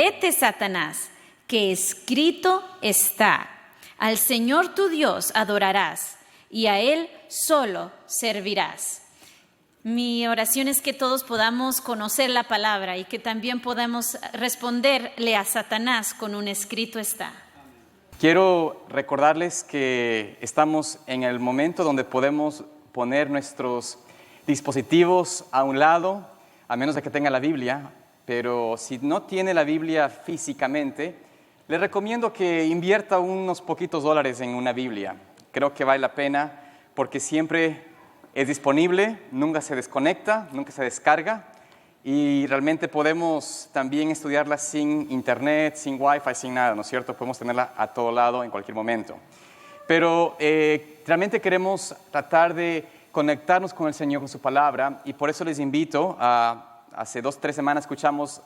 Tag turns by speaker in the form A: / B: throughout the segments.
A: vete, Satanás, que escrito está, al Señor tu Dios adorarás y a Él solo servirás. Mi oración es que todos podamos conocer la palabra y que también podamos responderle a Satanás con un escrito está.
B: Quiero recordarles que estamos en el momento donde podemos poner nuestros dispositivos a un lado, a menos de que tenga la Biblia, pero si no tiene la Biblia físicamente, le recomiendo que invierta unos poquitos dólares en una Biblia. Creo que vale la pena porque siempre es disponible, nunca se desconecta, nunca se descarga y realmente podemos también estudiarla sin internet, sin wifi, sin nada, ¿no es cierto? Podemos tenerla a todo lado en cualquier momento. Pero realmente queremos tratar de conectarnos con el Señor, con su palabra, y por eso les invito hace 2-3 semanas escuchamos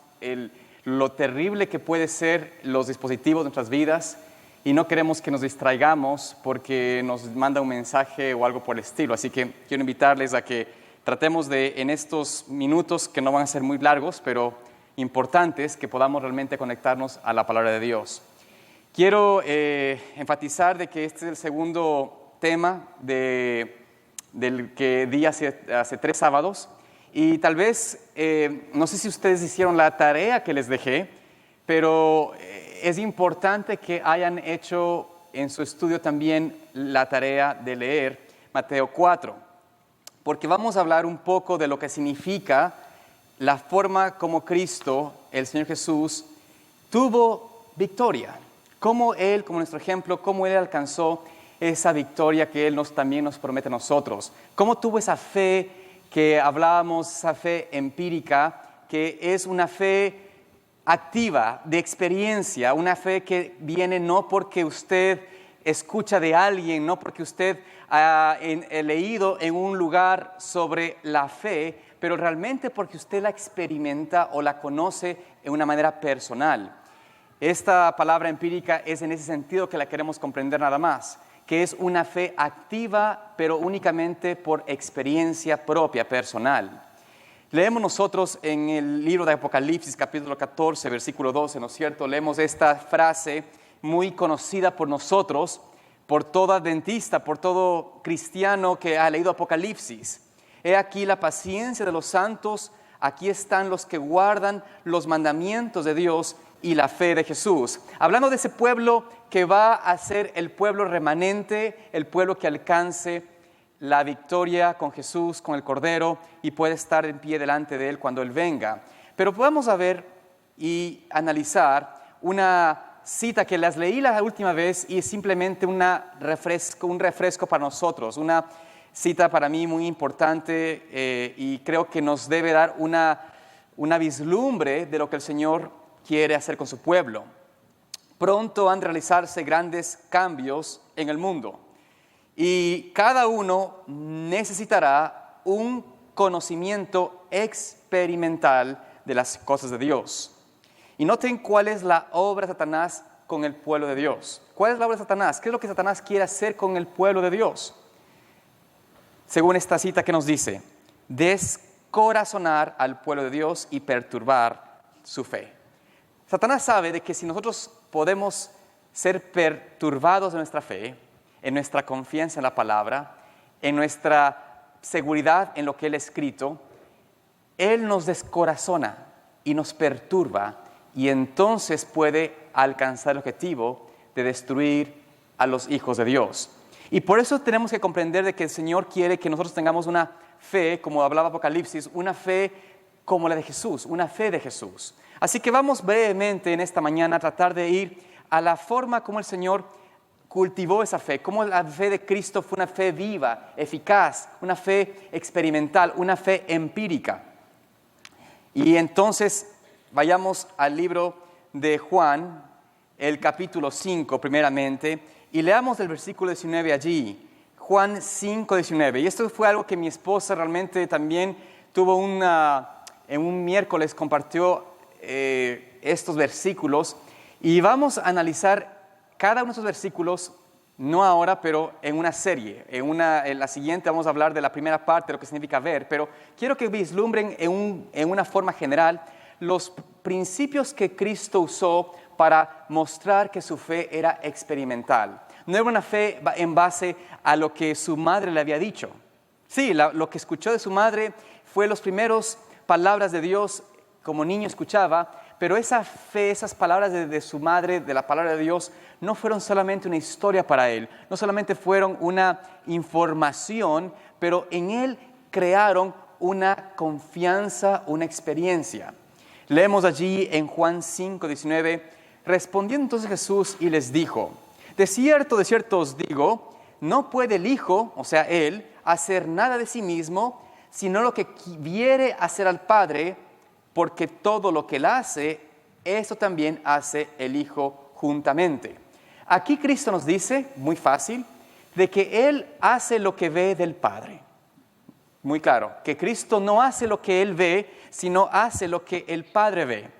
B: lo terrible que puede ser los dispositivos de nuestras vidas y no queremos que nos distraigamos porque nos manda un mensaje o algo por el estilo. Así que quiero invitarles a que tratemos de, en estos minutos que no van a ser muy largos, pero importantes, que podamos realmente conectarnos a la palabra de Dios. Quiero enfatizar de que este es el segundo tema del que di hace 3 sábados. Y tal vez, no sé si ustedes hicieron la tarea que les dejé, pero es importante que hayan hecho en su estudio también la tarea de leer Mateo 4. Porque vamos a hablar un poco de lo que significa la forma como Cristo, el Señor Jesús, tuvo victoria. Cómo Él, como nuestro ejemplo, cómo Él alcanzó esa victoria que Él también nos promete a nosotros. Cómo tuvo esa fe que hablábamos, esa fe empírica, que es una fe activa, de experiencia, una fe que viene no porque usted escucha de alguien, no porque usted ha leído en un lugar sobre la fe, pero realmente porque usted la experimenta o la conoce de una manera personal. Esta palabra empírica es en ese sentido que la queremos comprender nada más, que es una fe activa, pero únicamente por experiencia propia, personal. Leemos nosotros en el libro de Apocalipsis, capítulo 14, versículo 12, ¿no es cierto? Leemos esta frase muy conocida por nosotros, por todo adventista, por todo cristiano que ha leído Apocalipsis. He aquí la paciencia de los santos, aquí están los que guardan los mandamientos de Dios y la fe de Jesús. Hablando de ese pueblo que va a ser el pueblo remanente, el pueblo que alcance la victoria con Jesús, con el Cordero, y puede estar en pie delante de Él cuando Él venga. Pero vamos a ver y analizar una cita que las leí la última vez y es simplemente un refresco para nosotros, una cita para mí muy importante y creo que nos debe dar una vislumbre de lo que el Señor quiere hacer con su pueblo. Pronto han de realizarse grandes cambios en el mundo. Y cada uno necesitará un conocimiento experimental de las cosas de Dios. Y noten cuál es la obra de Satanás con el pueblo de Dios. ¿Cuál es la obra de Satanás? ¿Qué es lo que Satanás quiere hacer con el pueblo de Dios? Según esta cita que nos dice, descorazonar al pueblo de Dios y perturbar su fe. Satanás sabe de que si nosotros podemos ser perturbados en nuestra fe, en nuestra confianza en la palabra, en nuestra seguridad en lo que Él ha escrito, Él nos descorazona y nos perturba y entonces puede alcanzar el objetivo de destruir a los hijos de Dios. Y por eso tenemos que comprender de que el Señor quiere que nosotros tengamos una fe, como hablaba Apocalipsis, una fe como la de Jesús, una fe de Jesús. Así que vamos brevemente en esta mañana a tratar de ir a la forma como el Señor cultivó esa fe, cómo la fe de Cristo fue una fe viva, eficaz, una fe experimental, una fe empírica. Y entonces vayamos al libro de Juan, el capítulo 5 primeramente, y leamos el versículo 19 allí, Juan 5, 19. Y esto fue algo que mi esposa realmente también tuvo en un miércoles compartió estos versículos, y vamos a analizar cada uno de esos versículos, no ahora, pero en una serie. En la siguiente vamos a hablar de la primera parte, de lo que significa ver, pero quiero que vislumbren en una forma general los principios que Cristo usó para mostrar que su fe era experimental. No era una fe en base a lo que su madre le había dicho. Sí, lo que escuchó de su madre fue las primeras palabras de Dios como niño escuchaba, pero esa fe, esas palabras de su madre, de la palabra de Dios, no fueron solamente una historia para él, no solamente fueron una información, pero en él crearon una confianza, una experiencia. Leemos allí en Juan 5:19, respondiendo entonces Jesús y les dijo, de cierto os digo, no puede el Hijo, o sea, Él, hacer nada de sí mismo, sino lo que viere hacer al Padre, porque todo lo que Él hace, eso también hace el Hijo juntamente. Aquí Cristo nos dice, muy fácil, de que Él hace lo que ve del Padre. Muy claro, que Cristo no hace lo que Él ve, sino hace lo que el Padre ve.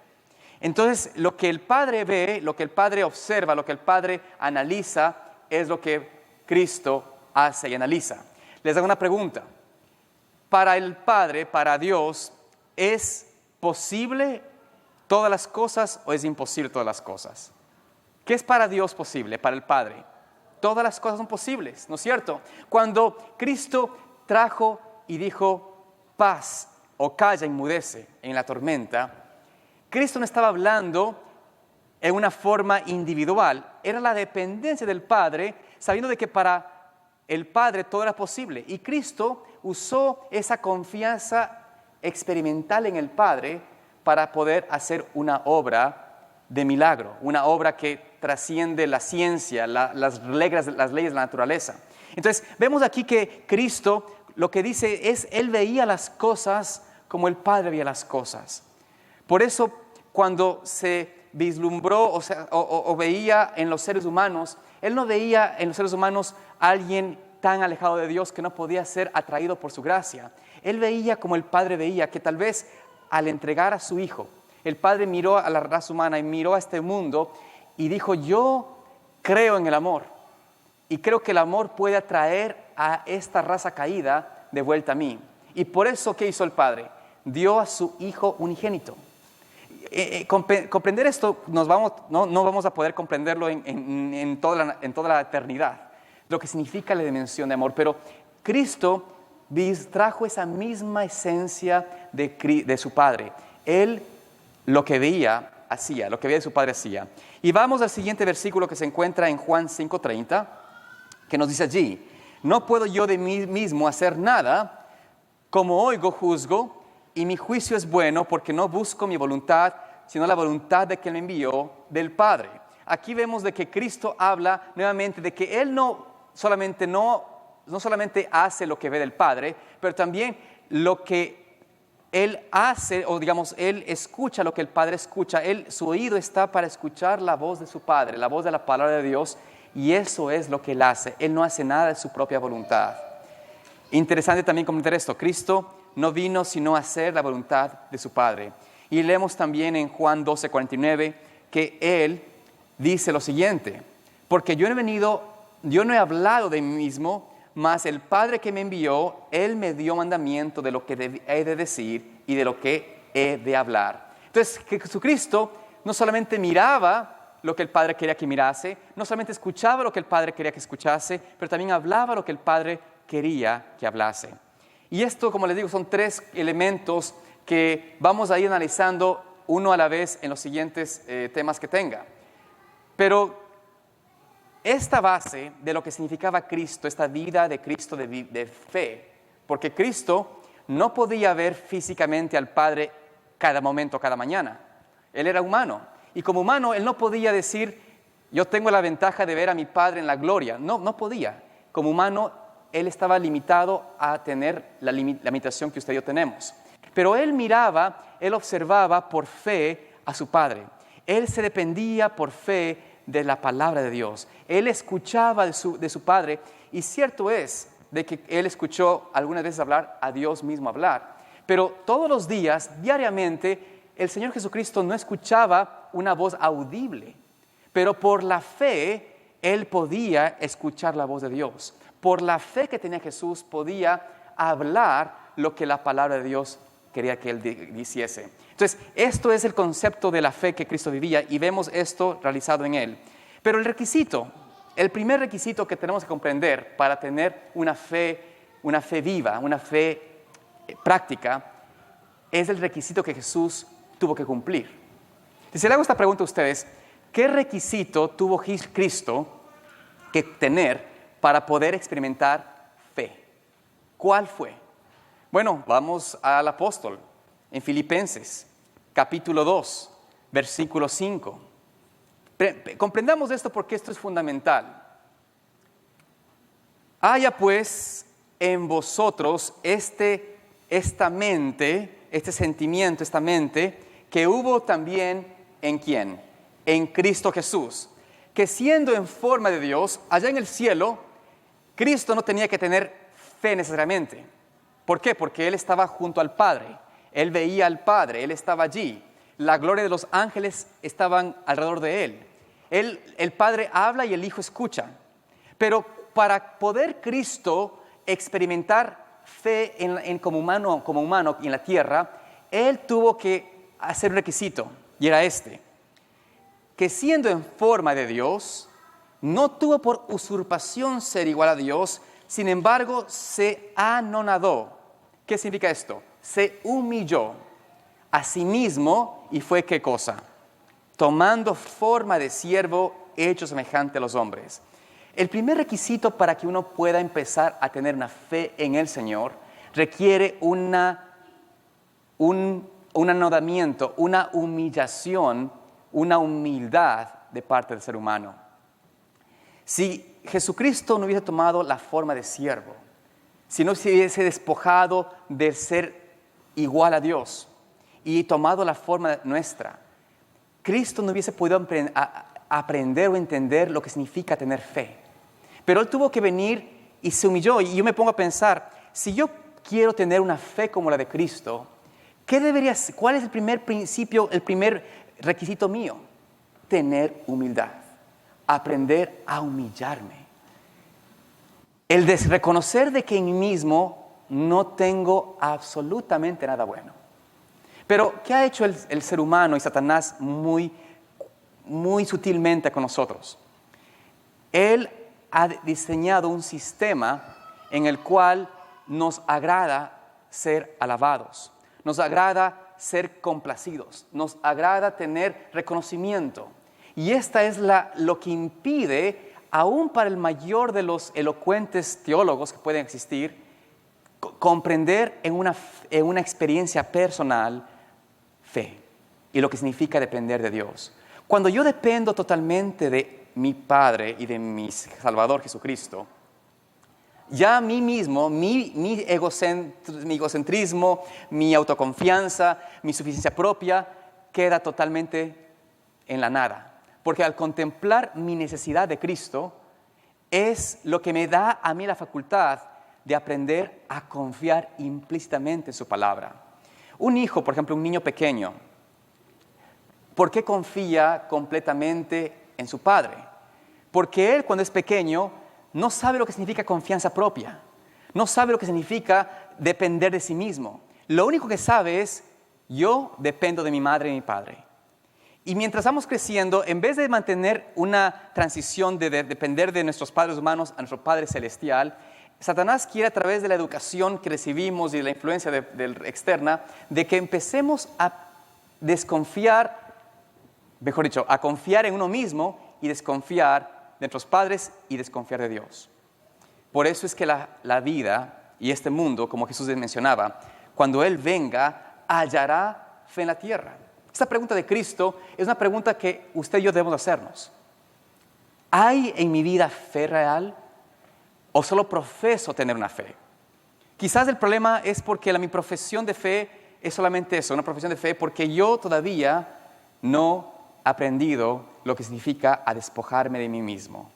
B: Entonces, lo que el Padre ve, lo que el Padre observa, lo que el Padre analiza, es lo que Cristo hace y analiza. Les hago una pregunta. Para el Padre, para Dios, ¿es posible todas las cosas o es imposible todas las cosas? ¿Qué es para Dios posible, para el Padre? Todas las cosas son posibles, ¿no es cierto? Cuando Cristo trajo y dijo, paz, o calla, enmudece en la tormenta, Cristo no estaba hablando en una forma individual, era la dependencia del Padre, sabiendo de que para el Padre todo era posible. Y Cristo usó esa confianza experimental en el Padre para poder hacer una obra de milagro, una obra que trasciende la ciencia, las leyes de la naturaleza. Entonces, vemos aquí que Cristo lo que dice es, Él veía las cosas como el Padre veía las cosas. Por eso, cuando se vislumbró o veía en los seres humanos, Él no veía en los seres humanos a alguien tan alejado de Dios que no podía ser atraído por su gracia. Él veía como el Padre veía, que tal vez al entregar a su Hijo, el Padre miró a la raza humana y miró a este mundo y dijo, yo creo en el amor y creo que el amor puede atraer a esta raza caída de vuelta a mí. Y por eso, ¿qué hizo el Padre? Dio a su Hijo unigénito. Comprender esto no vamos a poder comprenderlo en toda la eternidad, lo que significa la dimensión de amor, pero Cristo trajo esa misma esencia de su Padre. Él lo que veía hacía, lo que veía de su Padre hacía. Y vamos al siguiente versículo que se encuentra en Juan 5:30, que nos dice allí, no puedo yo de mí mismo hacer nada, como oigo juzgo, y mi juicio es bueno porque no busco mi voluntad, sino la voluntad de quien me envió, del Padre. Aquí vemos de que Cristo habla nuevamente de que Él no solamente hace lo que ve del Padre, pero también lo que Él hace, o digamos, Él escucha lo que el Padre escucha. Su oído está para escuchar la voz de su Padre, la voz de la palabra de Dios, y eso es lo que Él hace. Él no hace nada de su propia voluntad. Interesante también comentar esto. Cristo no vino sino a hacer la voluntad de su Padre. Y leemos también en Juan 12:49 que Él dice lo siguiente, porque yo no he hablado de mí mismo, mas el Padre que me envió, Él me dio mandamiento de lo que he de decir y de lo que he de hablar. Entonces, Jesucristo no solamente miraba lo que el Padre quería que mirase, no solamente escuchaba lo que el Padre quería que escuchase, pero también hablaba lo que el Padre quería que hablase. Y esto, como les digo, son 3 elementos que vamos a ir analizando uno a la vez en los siguientes temas que tenga. Pero esta base de lo que significaba Cristo, esta vida de Cristo de fe, porque Cristo no podía ver físicamente al Padre cada momento, cada mañana. Él era humano. Y como humano, Él no podía decir, yo tengo la ventaja de ver a mi Padre en la gloria. No podía. Como humano, Él estaba limitado a tener la limitación que usted y yo tenemos. Pero Él miraba, Él observaba por fe a su Padre. Él se dependía por fe de la palabra de Dios. Él escuchaba de su Padre, y cierto es de que Él escuchó algunas veces hablar a Dios mismo hablar. Pero todos los días, diariamente, el Señor Jesucristo no escuchaba una voz audible. Pero por la fe, Él podía escuchar la voz de Dios. Por la fe que tenía Jesús, podía hablar lo que la palabra de Dios quería que Él hiciese. Entonces, esto es el concepto de la fe que Cristo vivía y vemos esto realizado en Él. Pero el primer requisito que tenemos que comprender para tener una fe viva, una fe práctica, es el requisito que Jesús tuvo que cumplir. Si le hago esta pregunta a ustedes, ¿qué requisito tuvo Cristo que tener para poder experimentar fe? ¿Cuál fue? Bueno, vamos al apóstol en Filipenses, capítulo 2, versículo 5. Comprendamos esto porque esto es fundamental. Haya pues en vosotros esta mente, este sentimiento, esta mente, que hubo también ¿en quién? En Cristo Jesús, que siendo en forma de Dios, allá en el cielo, Cristo no tenía que tener fe necesariamente. ¿Por qué? Porque Él estaba junto al Padre, Él veía al Padre, Él estaba allí. La gloria de los ángeles estaban alrededor de Él. El Padre habla y el Hijo escucha. Pero para poder Cristo experimentar fe como humano en la tierra, Él tuvo que hacer un requisito, y era que siendo en forma de Dios, no tuvo por usurpación ser igual a Dios, sin embargo, se anonadó. ¿Qué significa esto? Se humilló a sí mismo y fue ¿qué cosa? Tomando forma de siervo, hecho semejante a los hombres. El primer requisito para que uno pueda empezar a tener una fe en el Señor requiere un anodamiento, una humillación, una humildad de parte del ser humano. Si Jesucristo no hubiese tomado la forma de siervo, si no se hubiese despojado de ser igual a Dios y tomado la forma nuestra, Cristo no hubiese podido aprender o entender lo que significa tener fe. Pero Él tuvo que venir y se humilló. Y yo me pongo a pensar, si yo quiero tener una fe como la de Cristo, ¿cuál es el primer principio, el primer requisito mío? Tener humildad, aprender a humillarme. El de reconocer de que en mí mismo no tengo absolutamente nada bueno. Pero, ¿qué ha hecho el ser humano y Satanás muy sutilmente con nosotros? Él ha diseñado un sistema en el cual nos agrada ser alabados, nos agrada ser complacidos, nos agrada tener reconocimiento. Y esta es lo que impide, aún para el mayor de los elocuentes teólogos que pueden existir, comprender en una experiencia personal fe y lo que significa depender de Dios. Cuando yo dependo totalmente de mi Padre y de mi Salvador Jesucristo, ya a mí mismo, mi egocentrismo, mi autoconfianza, mi suficiencia propia, queda totalmente en la nada. Porque al contemplar mi necesidad de Cristo, es lo que me da a mí la facultad de aprender a confiar implícitamente en su palabra. Un hijo, por ejemplo, un niño pequeño, ¿por qué confía completamente en su padre? Porque él, cuando es pequeño, no sabe lo que significa confianza propia. No sabe lo que significa depender de sí mismo. Lo único que sabe es, yo dependo de mi madre y mi padre. Y mientras vamos creciendo, en vez de mantener una transición de depender de nuestros padres humanos a nuestro Padre Celestial, Satanás quiere, a través de la educación que recibimos y la influencia externa, de que empecemos a desconfiar, mejor dicho, a confiar en uno mismo y desconfiar de nuestros padres y desconfiar de Dios. Por eso es que la vida y este mundo, como Jesús mencionaba, cuando Él venga, hallará fe en la tierra. Esta pregunta de Cristo es una pregunta que usted y yo debemos hacernos. ¿Hay en mi vida fe real o solo profeso tener una fe? Quizás el problema es porque mi profesión de fe es solamente eso, una profesión de fe, porque yo todavía no he aprendido lo que significa a despojarme de mí mismo.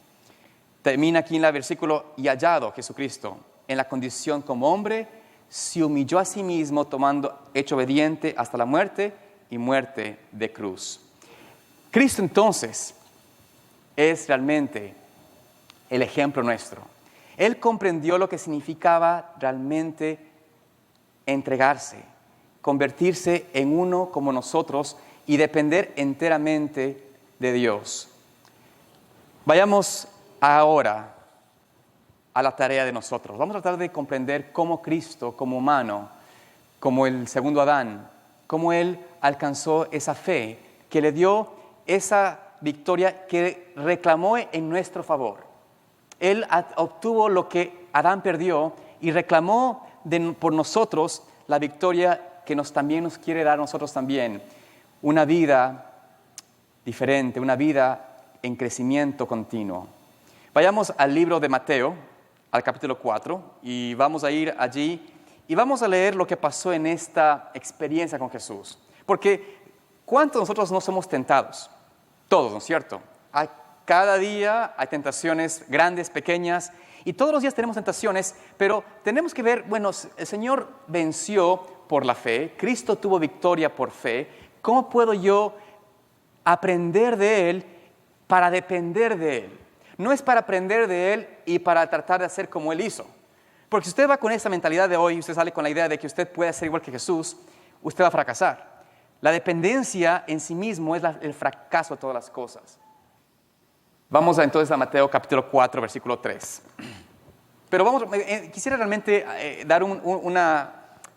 B: Termina aquí en el versículo, y hallado Jesucristo en la condición como hombre, se humilló a sí mismo, hecho obediente hasta la muerte y muerte de cruz. Cristo entonces es realmente el ejemplo nuestro. Él comprendió lo que significaba realmente entregarse, convertirse en uno como nosotros y depender enteramente de Dios. Vayamos ahora a la tarea de nosotros. Vamos a tratar de comprender cómo Cristo, como humano, como el segundo Adán, cómo Él alcanzó esa fe que le dio esa victoria que reclamó en nuestro favor. Él obtuvo lo que Adán perdió y reclamó por nosotros la victoria que también nos quiere dar a nosotros también. Una vida diferente, una vida en crecimiento continuo. Vayamos al libro de Mateo, al capítulo 4, y vamos a ir allí y vamos a leer lo que pasó en esta experiencia con Jesús. Porque ¿cuántos de nosotros no somos tentados? Todos, ¿no es cierto? Cada día hay tentaciones grandes, pequeñas, y todos los días tenemos tentaciones, pero tenemos que ver, bueno, el Señor venció por la fe, Cristo tuvo victoria por fe. ¿Cómo puedo yo aprender de Él para depender de Él? No es para aprender de Él y para tratar de hacer como Él hizo. Porque si usted va con esa mentalidad de hoy, usted sale con la idea de que usted puede ser igual que Jesús, usted va a fracasar. La dependencia en sí mismo es el fracaso de todas las cosas. Vamos entonces a Mateo capítulo 4, versículo 3. Pero quisiera realmente dar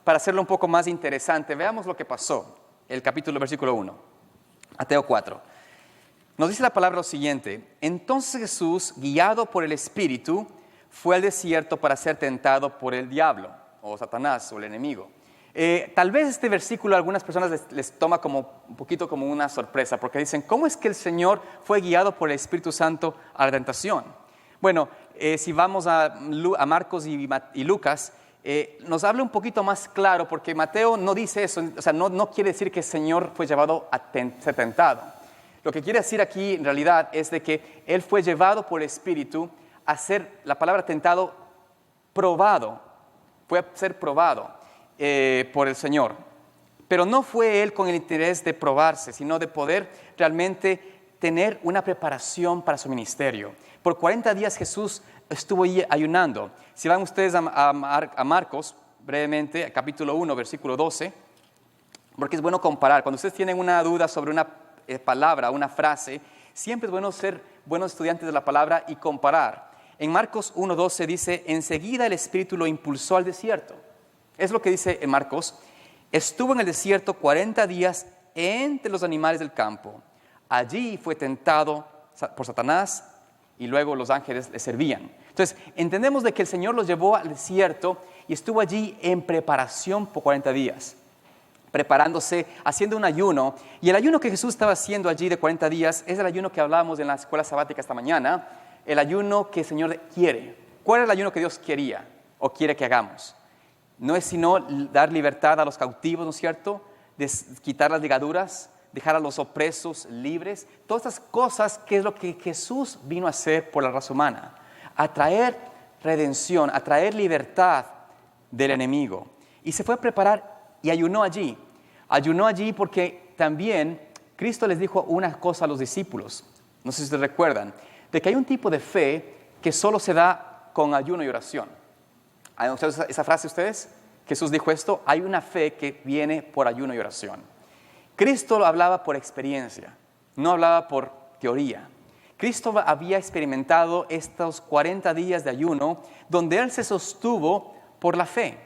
B: para hacerlo un poco más interesante, veamos lo que pasó, el capítulo, versículo 1, Mateo 4. Nos dice la palabra lo siguiente: entonces Jesús, guiado por el Espíritu, fue al desierto para ser tentado por el diablo, o Satanás, o el enemigo. Tal vez este versículo a algunas personas les toma como un poquito como una sorpresa, porque dicen, ¿cómo es que el Señor fue guiado por el Espíritu Santo a la tentación? Bueno, si vamos a Marcos y Lucas, nos habla un poquito más claro, porque Mateo no dice eso, o sea, no quiere decir que el Señor fue llevado a ser tentado. Lo que quiere decir aquí en realidad es de que Él fue llevado por el Espíritu a ser, la palabra tentado, probado, fue a ser probado por el Señor. Pero no fue Él con el interés de probarse, sino de poder realmente tener una preparación para su ministerio. Por 40 días Jesús estuvo ahí ayunando. Si van ustedes a Marcos, brevemente, capítulo 1, versículo 12, porque es bueno comparar. Cuando ustedes tienen una duda sobre una palabra, una frase, siempre es bueno ser buenos estudiantes de la palabra y comparar. En Marcos 1:12 dice, enseguida el Espíritu lo impulsó al desierto. Es lo que dice en Marcos. Estuvo en el desierto 40 días entre los animales del campo. Allí fue tentado por Satanás y luego los ángeles le servían. Entonces, entendemos de que el Señor los llevó al desierto y estuvo allí en preparación por 40 días. Preparándose, haciendo un ayuno. Y el ayuno que Jesús estaba haciendo allí de 40 días es el ayuno que hablábamos en la escuela sabática esta mañana, el ayuno que el Señor quiere. ¿Cuál es el ayuno que Dios quería o quiere que hagamos? No es sino dar libertad a los cautivos, ¿no es cierto? Quitar las ligaduras, dejar a los opresos libres. Todas estas cosas que es lo que Jesús vino a hacer por la raza humana. A traer redención, a traer libertad del enemigo. Y se fue a preparar y ayunó allí. Ayunó allí porque también Cristo les dijo una cosa a los discípulos. No sé si ustedes recuerdan. De que hay un tipo de fe que solo se da con ayuno y oración. ¿Han escuchado esa frase ustedes? Jesús dijo esto, hay una fe que viene por ayuno y oración. Cristo hablaba por experiencia, no hablaba por teoría. Cristo había experimentado estos 40 días de ayuno donde Él se sostuvo por la fe.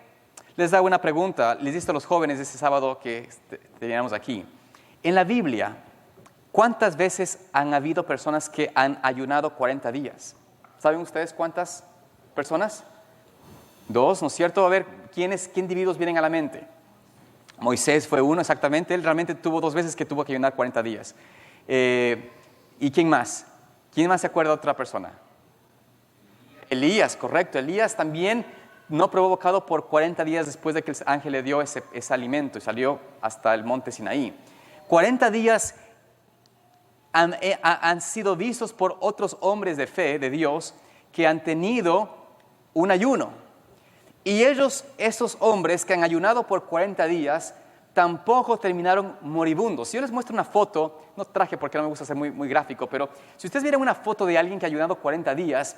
B: Les hago una pregunta, les dije a los jóvenes ese sábado que teníamos aquí. En la Biblia, ¿cuántas veces han habido personas que han ayunado 40 días? ¿Saben ustedes cuántas personas? 2, ¿no es cierto? A ver, ¿qué individuos vienen a la mente? Moisés fue uno exactamente, él realmente tuvo 2 veces que tuvo que ayunar 40 días. ¿Y quién más? ¿Quién más se acuerda de otra persona? Elías, correcto. Elías también no provocado por 40 días después de que el ángel le dio ese alimento y salió hasta el monte Sinaí. 40 días han sido vistos por otros hombres de fe de Dios que han tenido un ayuno. Y esos hombres que han ayunado por 40 días, tampoco terminaron moribundos. Si yo les muestro una foto, no traje porque no me gusta ser muy gráfico, pero si ustedes vieran una foto de alguien que ha ayunado 40 días,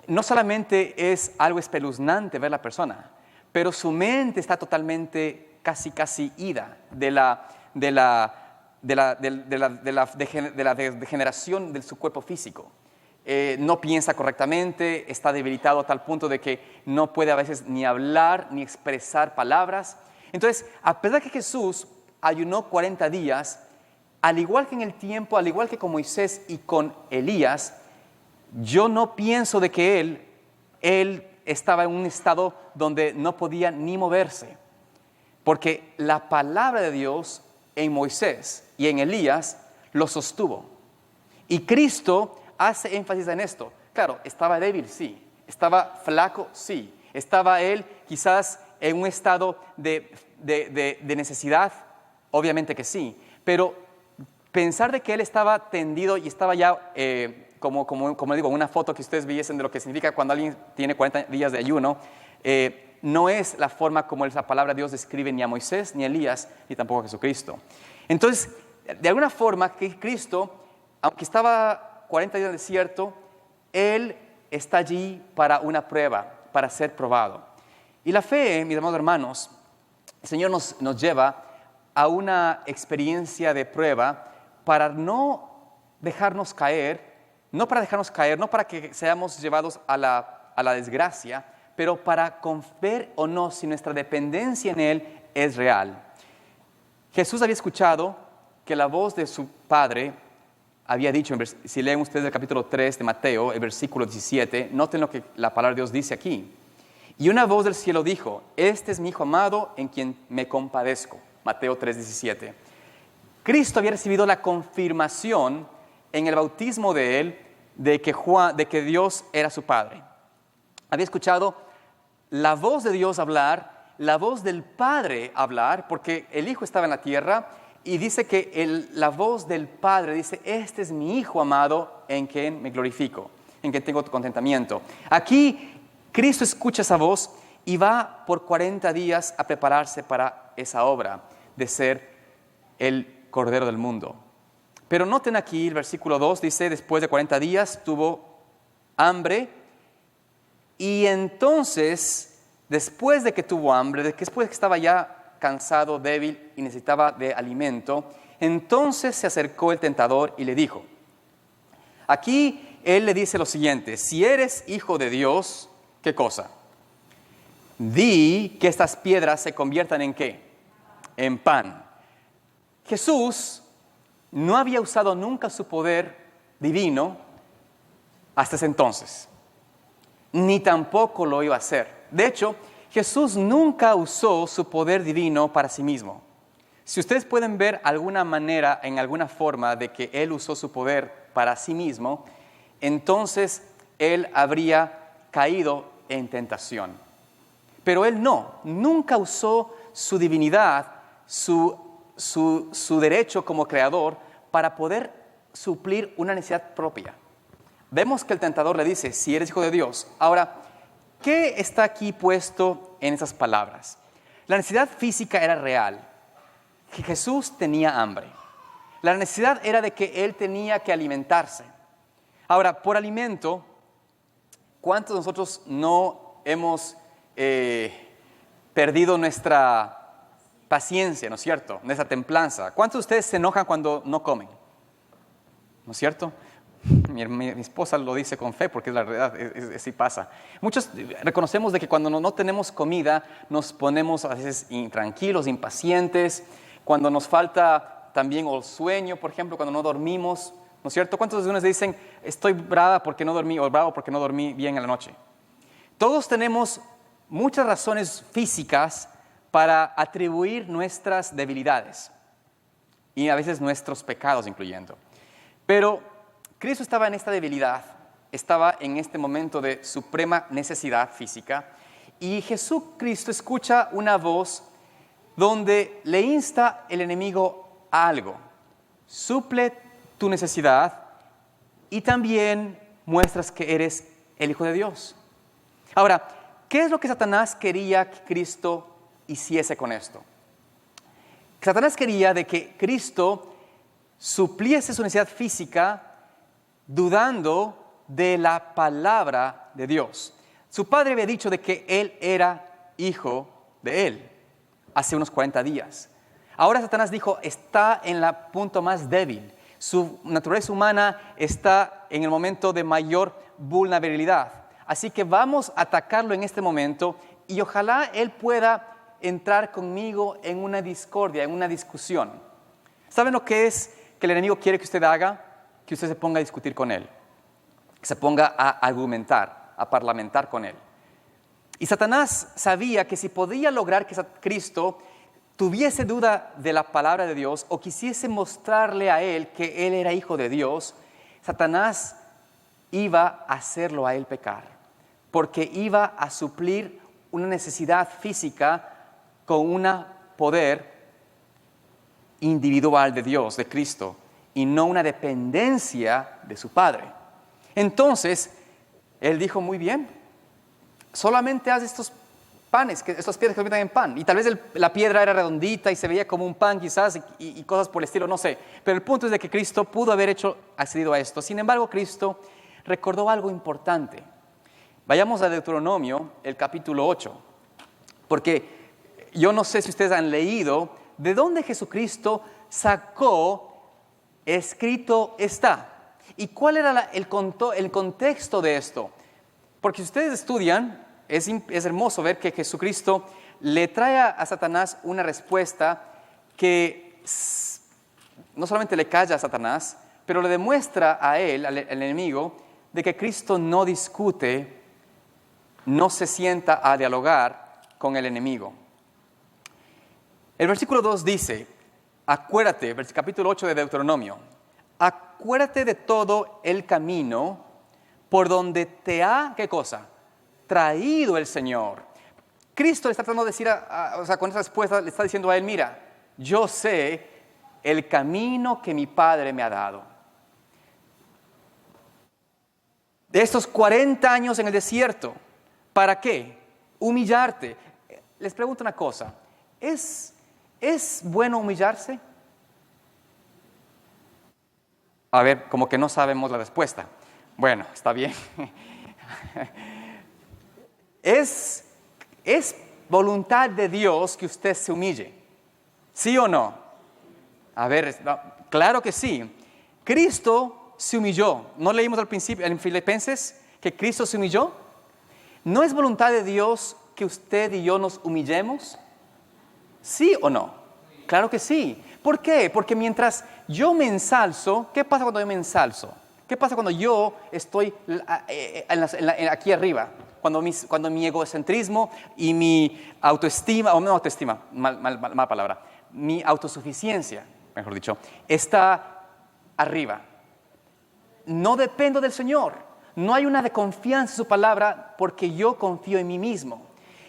B: no solamente es algo espeluznante ver la persona, pero su mente está totalmente casi ida de la degeneración de su cuerpo físico. No piensa correctamente, está debilitado a tal punto de que no puede a veces ni hablar ni expresar palabras. Entonces, a pesar de que Jesús ayunó 40 días, al igual que en el tiempo, al igual que con Moisés y con Elías, yo no pienso de que él estaba en un estado donde no podía ni moverse, porque la palabra de Dios en Moisés y en Elías lo sostuvo. Y Cristo hace énfasis en esto. Claro, estaba débil, sí. Estaba flaco, sí. Estaba él quizás en un estado de necesidad, obviamente que sí. Pero pensar de que él estaba tendido y estaba ya, como digo, una foto que ustedes viesen de lo que significa cuando alguien tiene 40 días de ayuno, no es la forma como esa palabra de Dios describe ni a Moisés, ni a Elías, ni tampoco a Jesucristo. Entonces, de alguna forma, que Cristo, aunque estaba 40 días en el desierto, Él está allí para una prueba, para ser probado. Y la fe, mis amados hermanos, el Señor nos lleva a una experiencia de prueba para no dejarnos caer, no para que seamos llevados a la desgracia, pero para ver o no si nuestra dependencia en Él es real. Jesús había escuchado que la voz de su Padre había dicho, si leen ustedes el capítulo 3 de Mateo, el versículo 17, noten lo que la palabra de Dios dice aquí. Y una voz del cielo dijo, este es mi Hijo amado en quien me compadezco. Mateo 3, 17. Cristo había recibido la confirmación en el bautismo de Él de que Dios era su Padre. Había escuchado la voz de Dios hablar, la voz del Padre hablar, porque el Hijo estaba en la tierra, y dice que la voz del Padre dice, este es mi Hijo amado en quien me glorifico, en quien tengo contentamiento. Aquí Cristo escucha esa voz y va por 40 días a prepararse para esa obra de ser el Cordero del mundo. Pero noten aquí el versículo 2, dice, después de 40 días tuvo hambre, y entonces, después de que tuvo hambre, después de que estaba ya cansado, débil y necesitaba de alimento, entonces se acercó el tentador y le dijo, aquí él le dice lo siguiente, si eres hijo de Dios, ¿qué cosa? Di que estas piedras se conviertan ¿en qué? En pan. Jesús no había usado nunca su poder divino hasta ese entonces, ni tampoco lo iba a hacer. De hecho, Jesús nunca usó su poder divino para sí mismo. Si ustedes pueden ver alguna manera, en alguna forma, de que Él usó su poder para sí mismo, entonces Él habría caído en tentación. Pero Él nunca usó su divinidad, su derecho como creador, para poder suplir una necesidad propia. Vemos que el tentador le dice, si eres hijo de Dios. Ahora, ¿qué está aquí puesto en esas palabras? La necesidad física era real. Jesús tenía hambre. La necesidad era de que Él tenía que alimentarse. Ahora, por alimento, ¿cuántos de nosotros no hemos perdido nuestra paciencia, ¿no es cierto? Nuestra templanza. ¿Cuántos de ustedes se enojan cuando no comen? ¿No es cierto? Mi esposa lo dice con fe porque es la verdad, así pasa. Muchos reconocemos de que cuando no tenemos comida nos ponemos a veces intranquilos, impacientes, cuando nos falta también el sueño, por ejemplo, cuando no dormimos, ¿no es cierto? ¿Cuántos de ustedes dicen, estoy brava porque no dormí o bravo porque no dormí bien en la noche? Todos tenemos muchas razones físicas para atribuir nuestras debilidades y a veces nuestros pecados incluyendo. Pero Cristo estaba en esta debilidad, estaba en este momento de suprema necesidad física y Jesucristo escucha una voz donde le insta el enemigo a algo. Suple tu necesidad y también muestras que eres el Hijo de Dios. Ahora, ¿qué es lo que Satanás quería que Cristo hiciese con esto? Satanás quería de que Cristo supliese su necesidad física dudando de la palabra de Dios. Su padre había dicho de que él era hijo de él. hace unos 40 días. Ahora Satanás dijo, está en el punto más débil. Su naturaleza humana está en el momento de mayor vulnerabilidad. Así que vamos a atacarlo en este momento y ojalá él pueda entrar conmigo en una discordia, en una discusión. ¿Saben lo que es que el enemigo quiere que usted haga? Que usted se ponga a discutir con él, que se ponga a argumentar, a parlamentar con él. Y Satanás sabía que si podía lograr que Cristo tuviese duda de la palabra de Dios o quisiese mostrarle a él que él era hijo de Dios, Satanás iba a hacerlo a él pecar, porque iba a suplir una necesidad física con un poder individual de Dios, de Cristo, y no una dependencia de su Padre. Entonces, él dijo, muy bien, solamente haz estos panes, estas piedras que se convierten en pan. Y tal vez la piedra era redondita y se veía como un pan quizás y cosas por el estilo, no sé. Pero el punto es de que Cristo pudo haber accedido a esto. Sin embargo, Cristo recordó algo importante. Vayamos a Deuteronomio, el capítulo 8. Porque yo no sé si ustedes han leído de dónde Jesucristo sacó escrito está. ¿Y cuál era el contexto de esto? Porque si ustedes estudian, es hermoso ver que Jesucristo le trae a Satanás una respuesta que no solamente le calla a Satanás, pero le demuestra a él, al enemigo, de que Cristo no discute, no se sienta a dialogar con el enemigo. El versículo 2 dice, acuérdate, capítulo 8 de Deuteronomio, acuérdate de todo el camino por donde te ha, ¿qué cosa? Traído el Señor. Cristo le está tratando de decir, con esa respuesta le está diciendo a él, mira, yo sé el camino que mi Padre me ha dado. De estos 40 años en el desierto, ¿para qué? Humillarte. Les pregunto una cosa, ¿es bueno humillarse? A ver, como que no sabemos la respuesta. Bueno, está bien. ¿Es voluntad de Dios que usted se humille? ¿Sí o no? A ver, claro que sí. Cristo se humilló. ¿No leímos al principio en Filipenses que Cristo se humilló? ¿No es voluntad de Dios que usted y yo nos humillemos? ¿Sí o no? Claro que sí. ¿Por qué? Porque mientras yo me ensalzo, ¿qué pasa cuando yo me ensalzo? ¿Qué pasa cuando yo estoy aquí arriba? Cuando mi egocentrismo y mi autoestima, o no autoestima, mala palabra, mi autosuficiencia, mejor dicho, está arriba. No dependo del Señor. No hay una de confianza en su palabra porque yo confío en mí mismo.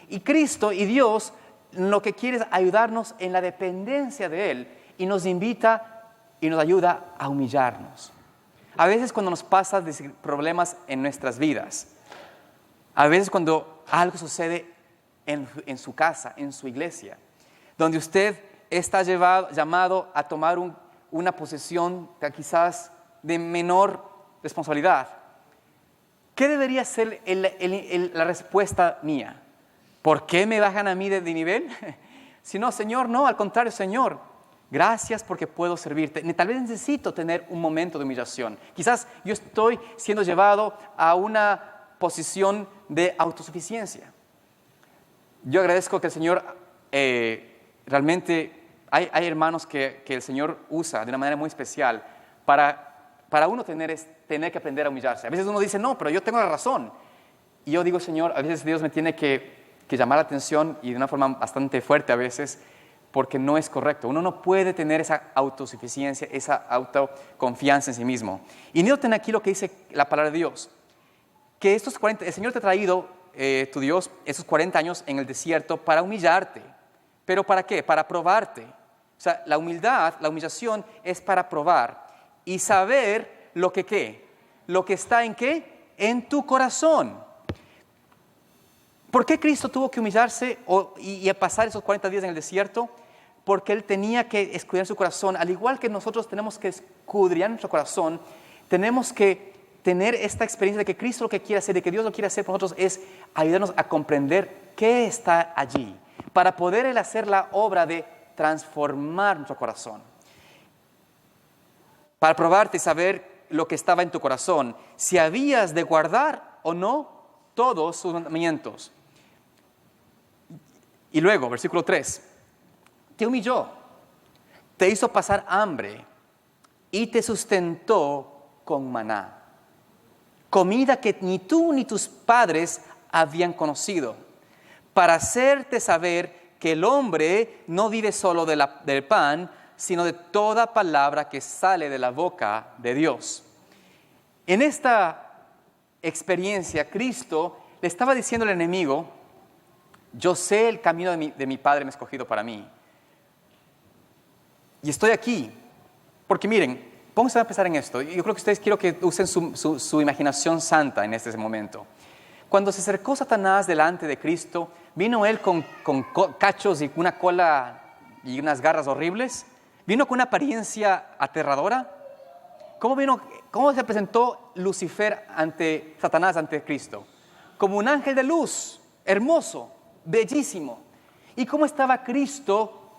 B: Y Cristo y Dios lo que quiere es ayudarnos en la dependencia de Él y nos invita y nos ayuda a humillarnos. A veces cuando nos pasa problemas en nuestras vidas, a veces cuando algo sucede en su casa, en su iglesia, donde usted está llamado a tomar una posición quizás de menor responsabilidad, ¿qué debería ser la respuesta mía? ¿Por qué me bajan a mí de nivel? Si no, Señor, no, al contrario, Señor, gracias porque puedo servirte. Tal vez necesito tener un momento de humillación. Quizás yo estoy siendo llevado a una posición de autosuficiencia. Yo agradezco que el Señor realmente, hay hermanos que el Señor usa de una manera muy especial para uno tener que aprender a humillarse. A veces uno dice, no, pero yo tengo la razón. Y yo digo, Señor, a veces Dios me tiene que llamar la atención y de una forma bastante fuerte a veces, porque no es correcto. Uno no puede tener esa autosuficiencia, esa autoconfianza en sí mismo. Y noten aquí lo que dice la palabra de Dios, que el Señor te ha traído, tu Dios, esos 40 años en el desierto para humillarte. ¿Pero para qué? Para probarte. O sea, la humillación es para probar y saber lo que ¿qué? Lo que está en ¿qué? En tu corazón. ¿Por qué Cristo tuvo que humillarse y pasar esos 40 días en el desierto? Porque Él tenía que escudriñar su corazón. Al igual que nosotros tenemos que escudriñar nuestro corazón, tenemos que tener esta experiencia de que Cristo lo que quiere hacer, de que Dios lo quiere hacer por nosotros, es ayudarnos a comprender qué está allí. para poder Él hacer la obra de transformar nuestro corazón. Para probarte y saber lo que estaba en tu corazón, si habías de guardar o no todos sus mandamientos. Y luego, versículo 3, te humilló, te hizo pasar hambre y te sustentó con maná, comida que ni tú ni tus padres habían conocido, para hacerte saber que el hombre no vive solo del pan, sino de toda palabra que sale de la boca de Dios. En esta experiencia, Cristo le estaba diciendo al enemigo, yo sé el camino de mi Padre me ha escogido para mí. Y estoy aquí, porque miren, vamos a pensar en esto. Yo creo que ustedes quiero que usen su imaginación santa en este momento. Cuando se acercó Satanás delante de Cristo, ¿vino él con cachos y una cola y unas garras horribles? ¿Vino con una apariencia aterradora? ¿Cómo se presentó Satanás ante Cristo? Como un ángel de luz, hermoso, bellísimo. ¿Y cómo estaba Cristo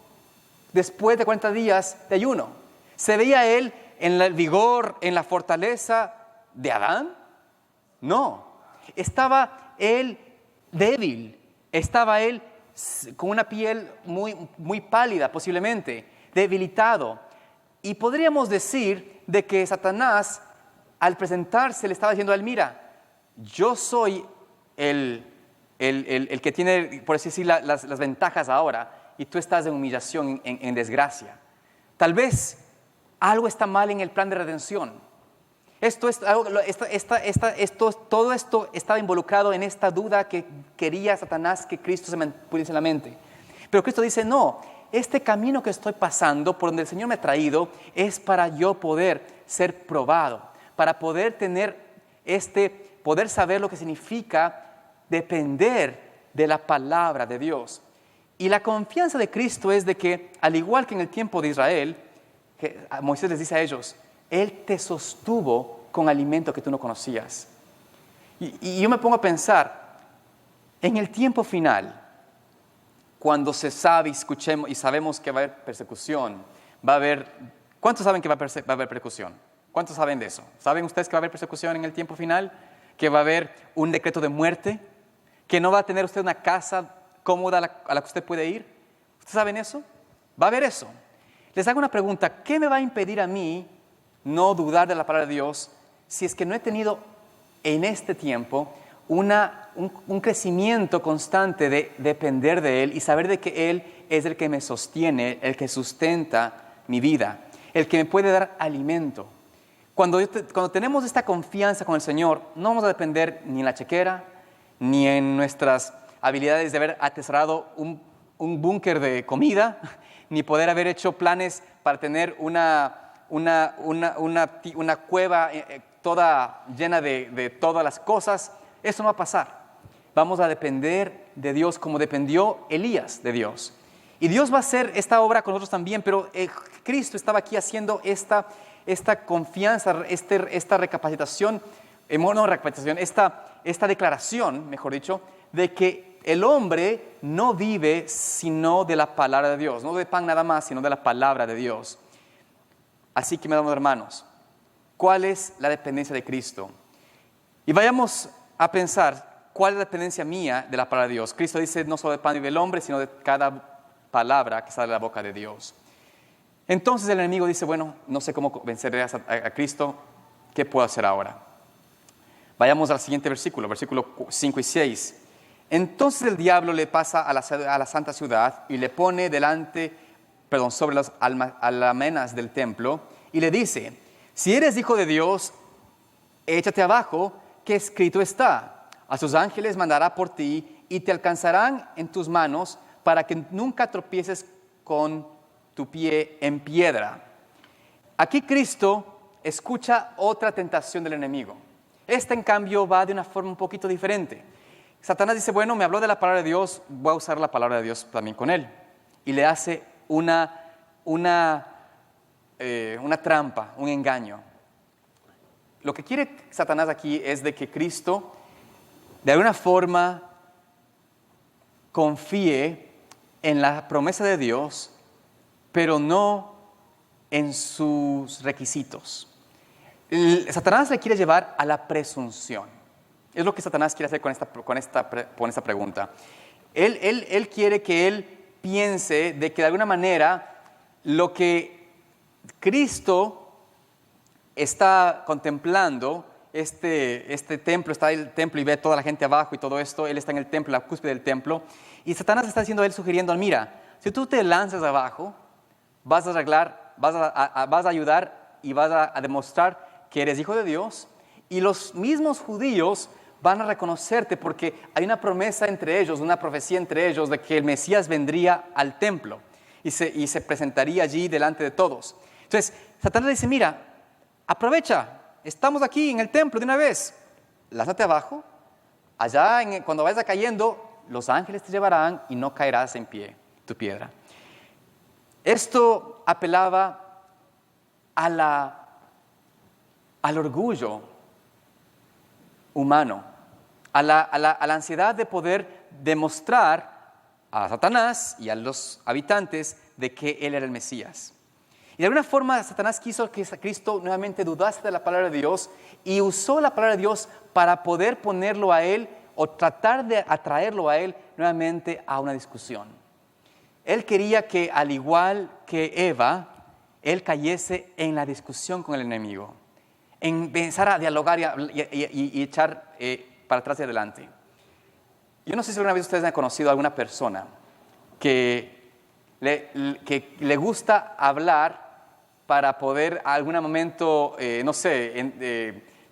B: después de 40 días de ayuno? ¿Se veía él en el vigor, en la fortaleza de Adán? No. Estaba él débil, estaba él con una piel muy pálida, posiblemente, debilitado. Y podríamos decir de que Satanás, al presentarse, le estaba diciendo a él, mira, yo soy el que tiene, por así decir, las ventajas ahora, y tú estás en humillación, en desgracia. Tal vez algo está mal en el plan de redención. Todo esto estaba involucrado en esta duda que quería Satanás que Cristo se pusiese en la mente. Pero Cristo dice, no, este camino que estoy pasando, por donde el Señor me ha traído, es para yo poder ser probado, para poder poder saber lo que significa depender de la palabra de Dios. Y la confianza de Cristo es de que, al igual que en el tiempo de Israel, que Moisés les dice a ellos, Él te sostuvo con alimento que tú no conocías. Y yo me pongo a pensar, en el tiempo final, cuando se sabe, escuchemos y sabemos que va a haber persecución, ¿cuántos saben que va a haber persecución? ¿Cuántos saben de eso? ¿Saben ustedes que va a haber persecución en el tiempo final? ¿Que va a haber un decreto de muerte? ¿Que no va a tener usted una casa cómoda a la que usted puede ir? ¿Ustedes saben eso? Va a haber eso. Les hago una pregunta, ¿qué me va a impedir a mí no dudar de la palabra de Dios si es que no he tenido en este tiempo un crecimiento constante de depender de Él y saber de que Él es el que me sostiene, el que sustenta mi vida, el que me puede dar alimento? Cuando tenemos esta confianza con el Señor, no vamos a depender ni en la chequera, ni en nuestras habilidades de haber atesorado un búnker de comida, ni poder haber hecho planes para tener una cueva toda llena de todas las cosas. Eso no va a pasar. Vamos a depender de Dios como dependió Elías de Dios. Y Dios va a hacer esta obra con nosotros también, pero Cristo estaba aquí haciendo esta confianza, esta recapacitación, esta declaración, mejor dicho, de que el hombre no vive sino de la palabra de Dios, no de pan nada más, sino de la palabra de Dios. Así que, mis hermanos, ¿cuál es la dependencia de Cristo? Y vayamos a pensar, ¿cuál es la dependencia mía de la palabra de Dios? Cristo dice, no solo de pan vive el hombre, sino de cada palabra que sale de la boca de Dios. Entonces el enemigo dice, bueno, no sé cómo venceré a Cristo, ¿qué puedo hacer ahora? Vayamos al siguiente versículo 5 y 6. Entonces el diablo le pasa a la santa ciudad y le pone sobre las almenas del templo y le dice, si eres hijo de Dios, échate abajo, que escrito está, a sus ángeles mandará por ti y te alcanzarán en tus manos para que nunca tropieces con tu pie en piedra. Aquí Cristo escucha otra tentación del enemigo. Esta, en cambio, va de una forma un poquito diferente. Satanás dice, bueno, me habló de la palabra de Dios, voy a usar la palabra de Dios también con él. Y le hace una trampa, un engaño. Lo que quiere Satanás aquí es de que Cristo, de alguna forma, confíe en la promesa de Dios, pero no en sus requisitos. Satanás le quiere llevar a la presunción. Es lo que Satanás quiere hacer con esta pregunta. Él quiere que él piense de que de alguna manera lo que Cristo está contemplando, este templo, está el templo y ve toda la gente abajo y todo esto, él está en el templo, la cúspide del templo, y Satanás está diciendo a él, sugiriendo, mira, si tú te lanzas abajo, vas a arreglar, vas a ayudar y vas a demostrar que eres hijo de Dios, y los mismos judíos van a reconocerte porque hay una promesa entre ellos, una profecía entre ellos de que el Mesías vendría al templo y se presentaría allí delante de todos. Entonces, Satanás le dice, mira, aprovecha, estamos aquí en el templo de una vez, lánzate abajo, allá cuando vayas cayendo, los ángeles te llevarán y no caerás en pie, tu piedra. Esto apelaba al orgullo humano, a la ansiedad de poder demostrar a Satanás y a los habitantes de que él era el Mesías. Y de alguna forma Satanás quiso que Cristo nuevamente dudase de la palabra de Dios y usó la palabra de Dios para poder ponerlo a él o tratar de atraerlo a él nuevamente a una discusión. Él quería que, al igual que Eva, él cayese en la discusión con el enemigo, en empezar a dialogar y echar para atrás y adelante. Yo no sé si alguna vez ustedes han conocido a alguna persona que le gusta hablar para poder a algún momento,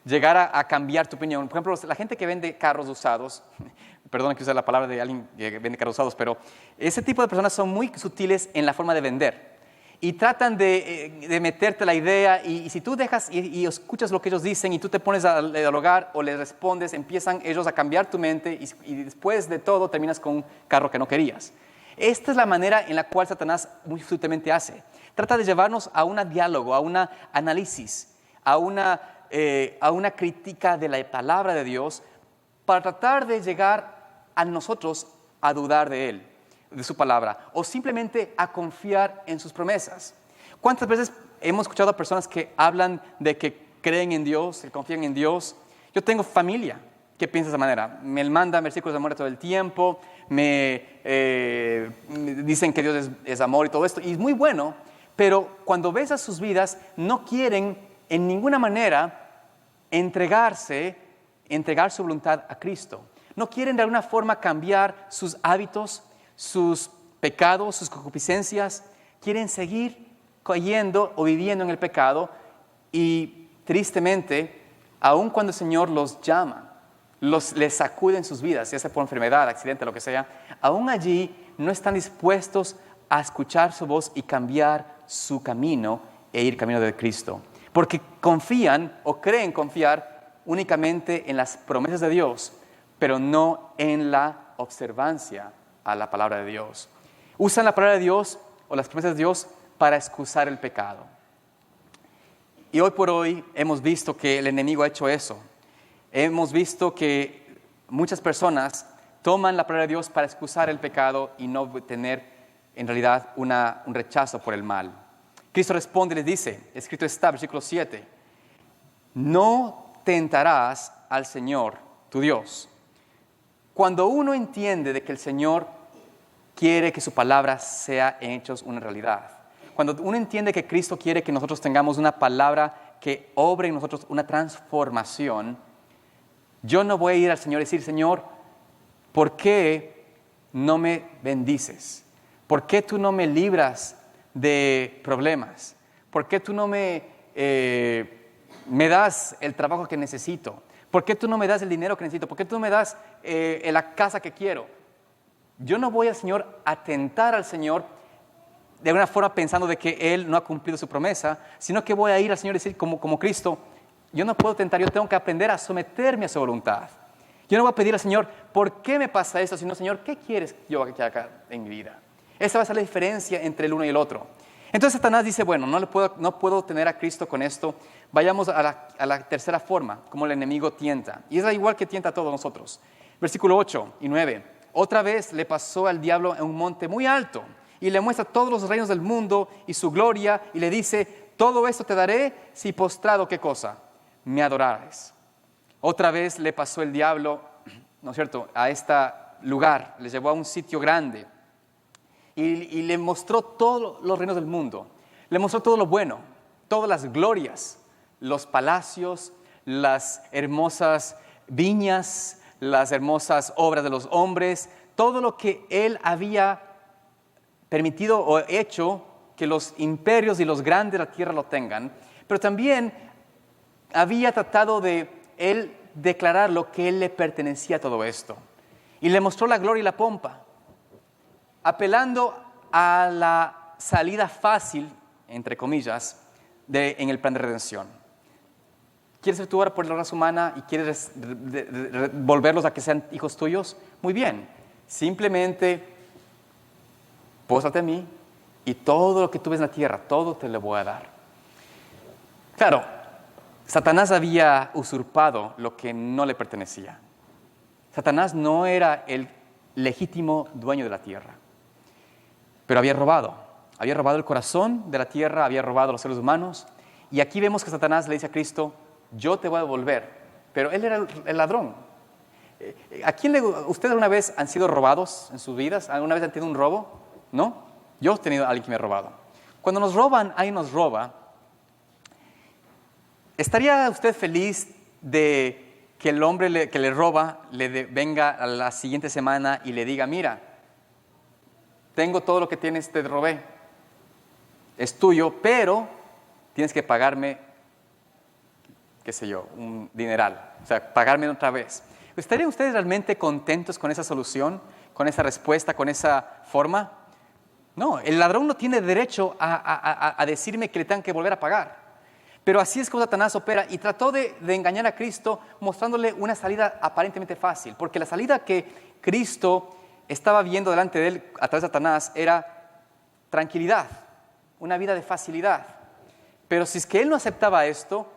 B: llegar a cambiar tu opinión. Por ejemplo, la gente que vende carros usados, perdón que use la palabra de alguien que vende carros usados, pero ese tipo de personas son muy sutiles en la forma de vender. Y tratan de meterte la idea y si tú dejas y escuchas lo que ellos dicen y tú te pones a dialogar o les respondes, empiezan ellos a cambiar tu mente y después de todo terminas con un carro que no querías. Esta es la manera en la cual Satanás muy sutilmente hace. Trata de llevarnos a un diálogo, a un análisis, a una crítica de la palabra de Dios para tratar de llegar a nosotros a dudar de Él, de su palabra, o simplemente a confiar en sus promesas. ¿Cuántas veces hemos escuchado a personas que hablan de que creen en Dios, que confían en Dios? Yo tengo familia que piensa de esa manera. Me mandan versículos de amor todo el tiempo, me dicen que Dios es amor y todo esto, y es muy bueno, pero cuando ves a sus vidas, no quieren en ninguna manera entregar su voluntad a Cristo. No quieren de alguna forma cambiar sus hábitos, sus pecados, sus concupiscencias. Quieren seguir cayendo o viviendo en el pecado y tristemente, aun cuando el Señor los llama, les sacude en sus vidas, ya sea por enfermedad, accidente, lo que sea, aún allí no están dispuestos a escuchar su voz y cambiar su camino e ir camino de Cristo. Porque confían o creen confiar únicamente en las promesas de Dios, pero no en la observancia a la palabra de Dios. Usan la palabra de Dios o las promesas de Dios para excusar el pecado. Y hoy por hoy hemos visto que el enemigo ha hecho eso. Hemos visto que muchas personas toman la palabra de Dios para excusar el pecado y no tener en realidad un rechazo por el mal. Cristo responde y les dice, escrito está, versículo 7, no tentarás al Señor tu Dios. Cuando uno entiende de que el Señor quiere que su palabra sea en hechos una realidad, cuando uno entiende que Cristo quiere que nosotros tengamos una palabra que obre en nosotros una transformación, yo no voy a ir al Señor y decir, Señor, ¿por qué no me bendices? ¿Por qué tú no me libras de problemas? ¿Por qué tú no me das el trabajo que necesito? ¿Por qué tú no me das el dinero que necesito? ¿Por qué tú no me das la casa que quiero? Yo no voy al Señor a tentar al Señor de alguna forma pensando de que Él no ha cumplido su promesa, sino que voy a ir al Señor y decir como Cristo, yo no puedo tentar, yo tengo que aprender a someterme a su voluntad. Yo no voy a pedir al Señor, ¿por qué me pasa esto? Sino, Señor, ¿qué quieres yo que haga en mi vida? Esa va a ser la diferencia entre el uno y el otro. Entonces Satanás dice, bueno, no puedo tener a Cristo con esto. Vayamos a la tercera forma, como el enemigo tienta. Y es igual que tienta a todos nosotros. Versículo 8 y 9. Otra vez le pasó al diablo en un monte muy alto y le muestra todos los reinos del mundo y su gloria y le dice, todo esto te daré si postrado, ¿qué cosa? Me adorares. Otra vez le pasó el diablo, ¿no es cierto?, a este lugar, le llevó a un sitio grande y le mostró todos los reinos del mundo. Le mostró todo lo bueno, todas las glorias, los palacios, las hermosas viñas, las hermosas obras de los hombres, todo lo que él había permitido o hecho que los imperios y los grandes de la tierra lo tengan, pero también había tratado de él declarar lo que él le pertenecía a todo esto. Y le mostró la gloria y la pompa, apelando a la salida fácil, entre comillas, en el plan de redención. ¿Quieres ser tú ahora por la raza humana y quieres volverlos a que sean hijos tuyos? Muy bien, simplemente póstrate a mí y todo lo que tú ves en la tierra, todo te lo voy a dar. Claro, Satanás había usurpado lo que no le pertenecía. Satanás no era el legítimo dueño de la tierra, pero había robado el corazón de la tierra, había robado a los seres humanos, y aquí vemos que Satanás le dice a Cristo, yo te voy a devolver, pero él era el ladrón. ¿Ustedes alguna vez han sido robados en sus vidas? ¿Alguna vez han tenido un robo? ¿No? Yo he tenido a alguien que me ha robado. Cuando nos roban, alguien nos roba, ¿estaría usted feliz de que el hombre que le roba venga a la siguiente semana y le diga, mira, tengo todo lo que tienes, te robé, es tuyo, pero tienes que pagarme, qué sé yo, un dineral, o sea, pagarme otra vez? ¿Estarían ustedes realmente contentos con esa solución, con esa respuesta, con esa forma? No, el ladrón no tiene derecho a decirme que le tengan que volver a pagar. Pero así es como Satanás opera y trató de engañar a Cristo mostrándole una salida aparentemente fácil, porque la salida que Cristo estaba viendo delante de él a través de Satanás era tranquilidad, una vida de facilidad. Pero si es que él no aceptaba esto,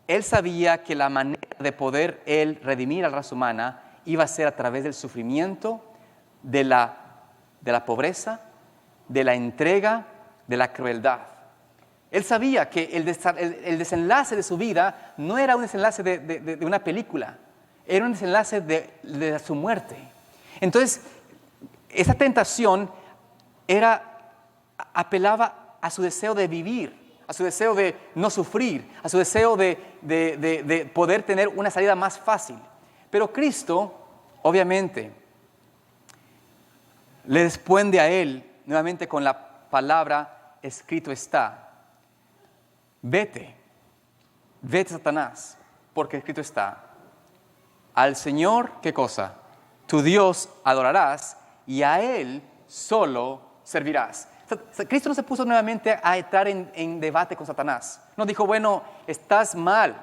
B: él sabía que la manera de poder él redimir a la raza humana iba a ser a través del sufrimiento, de la pobreza, de la entrega, de la crueldad. Él sabía que el desenlace de su vida no era un desenlace de una película, era un desenlace de su muerte. Entonces, esa tentación apelaba a su deseo de vivir, a su deseo de no sufrir, a su deseo de poder tener una salida más fácil. Pero Cristo, obviamente, le responde a él nuevamente con la palabra escrito está. Vete, Satanás, porque escrito está, al Señor, ¿qué cosa? Tu Dios adorarás y a Él solo servirás. Cristo no se puso nuevamente a entrar en debate con Satanás. No dijo, bueno, estás mal,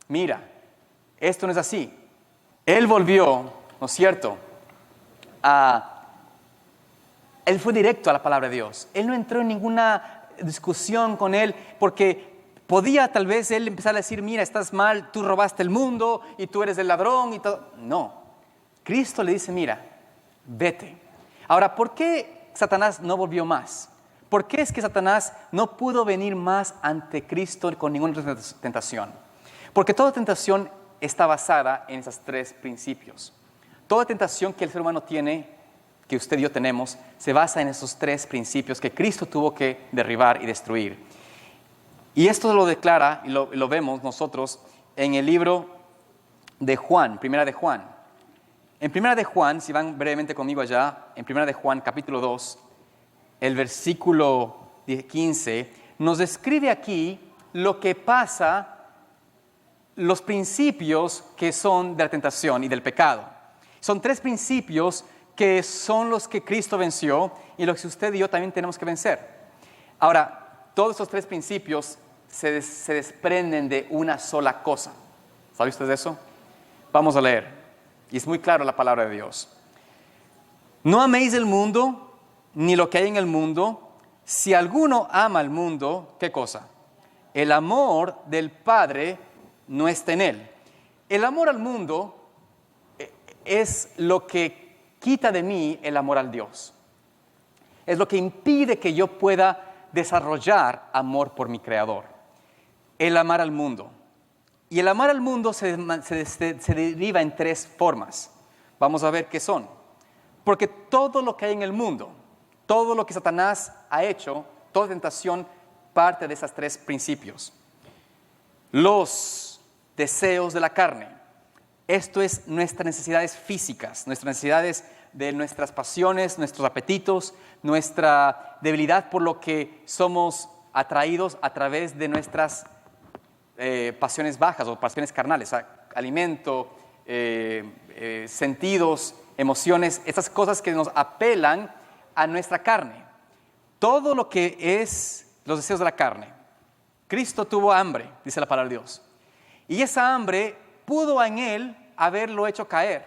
B: mira, esto no es así. Él volvió, ¿no es cierto?, Él fue directo a la palabra de Dios. Él no entró en ninguna discusión con él porque podía tal vez él empezar a decir, mira, estás mal, tú robaste el mundo y tú eres el ladrón y todo. No, Cristo le dice, mira, vete. Ahora, ¿por qué Satanás no volvió más? ¿Por qué es que Satanás no pudo venir más ante Cristo con ninguna tentación? Porque toda tentación está basada en esos tres principios. Toda tentación que el ser humano tiene, que usted y yo tenemos, se basa en esos tres principios que Cristo tuvo que derribar y destruir. Y esto lo declara y lo vemos nosotros en el libro de Juan, Primera de Juan. En Primera de Juan, si van brevemente conmigo allá, en Primera de Juan, capítulo 2, el versículo 15, nos describe aquí lo que pasa, los principios que son de la tentación y del pecado. Son tres principios que son los que Cristo venció y los que usted y yo también tenemos que vencer. Ahora, todos esos tres principios se desprenden de una sola cosa. ¿Sabe usted de eso? Vamos a leer. Y es muy claro la palabra de Dios. No améis el mundo, ni lo que hay en el mundo. Si alguno ama el mundo, ¿qué cosa? El amor del Padre no está en él. El amor al mundo es lo que quita de mí el amor al Dios. Es lo que impide que yo pueda desarrollar amor por mi Creador. El amar al mundo. Y el amar al mundo se deriva en tres formas. Vamos a ver qué son. Porque todo lo que hay en el mundo, todo lo que Satanás ha hecho, toda tentación parte de esos tres principios. Los deseos de la carne. Esto es nuestras necesidades físicas, nuestras necesidades de nuestras pasiones, nuestros apetitos, nuestra debilidad por lo que somos atraídos a través de nuestras pasiones bajas o pasiones carnales, alimento, sentidos, emociones, estas cosas que nos apelan a nuestra carne. Todo lo que es los deseos de la carne. Cristo tuvo hambre, dice la palabra de Dios. Y esa hambre pudo en él haberlo hecho caer.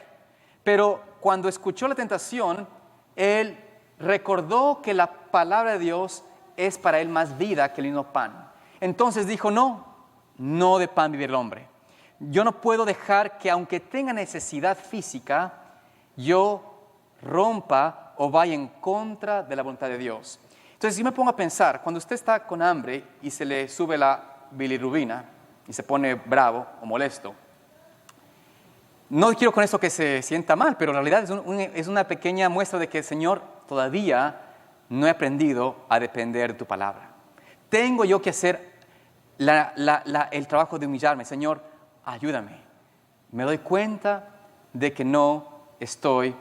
B: Pero cuando escuchó la tentación, él recordó que la palabra de Dios es para él más vida que el mismo pan. Entonces dijo, no de pan vivir el hombre. Yo no puedo dejar que aunque tenga necesidad física, yo rompa o vaya en contra de la voluntad de Dios. Entonces, si me pongo a pensar, cuando usted está con hambre y se le sube la bilirrubina y se pone bravo o molesto, no quiero con esto que se sienta mal, pero en realidad es una pequeña muestra de que, Señor, todavía no he aprendido a depender de tu palabra. Tengo yo que hacer el trabajo de humillarme. Señor, ayúdame. Me doy cuenta de que no estoy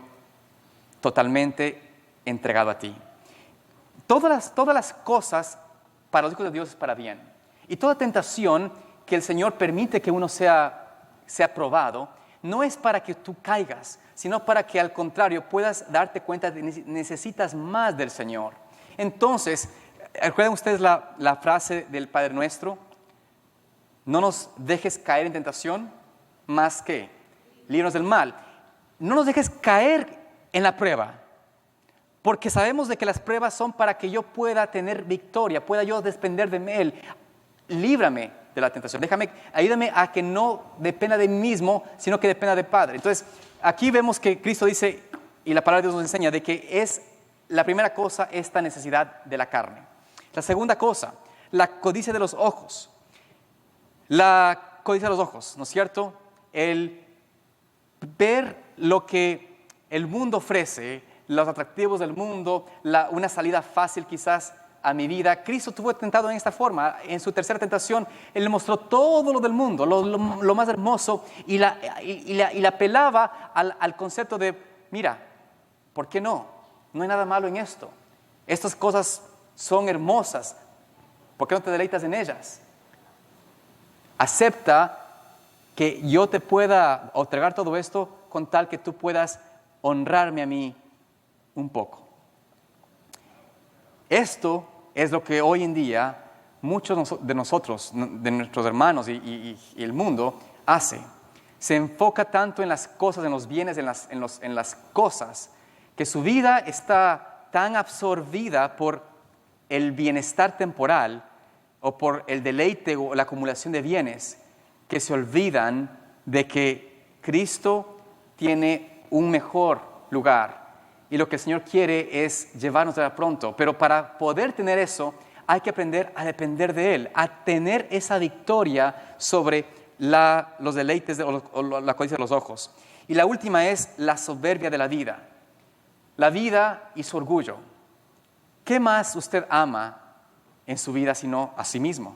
B: totalmente entregado a ti. Todas las cosas para los hijos de Dios es para bien. Y toda tentación que el Señor permite que uno sea probado, no es para que tú caigas, sino para que al contrario puedas darte cuenta de que necesitas más del Señor. Entonces, ¿recuerdan ustedes la frase del Padre Nuestro? No nos dejes caer en tentación, más que líbranos del mal. No nos dejes caer en la prueba, porque sabemos de que las pruebas son para que yo pueda tener victoria, pueda yo depender de Él. Líbrame de la tentación, ayúdame a que no dependa de mí mismo, sino que dependa del Padre. Entonces, aquí vemos que Cristo dice, y la palabra de Dios nos enseña, de que es la primera cosa esta necesidad de la carne. La segunda cosa, la codicia de los ojos. La codicia de los ojos, ¿no es cierto? El ver lo que el mundo ofrece, los atractivos del mundo, una salida fácil quizás a mi vida. Cristo estuvo tentado en esta forma. En su tercera tentación, Él le mostró todo lo del mundo, lo más hermoso, y la apelaba al concepto de, mira, ¿por qué no? No hay nada malo en esto. Estas cosas son hermosas. ¿Por qué no te deleitas en ellas? Acepta que yo te pueda entregar todo esto con tal que tú puedas honrarme a mí un poco. Esto es lo que hoy en día muchos de nosotros, de nuestros hermanos y el mundo hace. Se enfoca tanto en las cosas, en los bienes, en las cosas, que su vida está tan absorbida por el bienestar temporal o por el deleite o la acumulación de bienes, que se olvidan de que Cristo tiene un mejor lugar. Y lo que el Señor quiere es llevarnos de pronto. Pero para poder tener eso, hay que aprender a depender de Él, a tener esa victoria sobre los deleites o la codicia de los ojos. Y la última es la soberbia de la vida. La vida y su orgullo. ¿Qué más usted ama en su vida sino a sí mismo?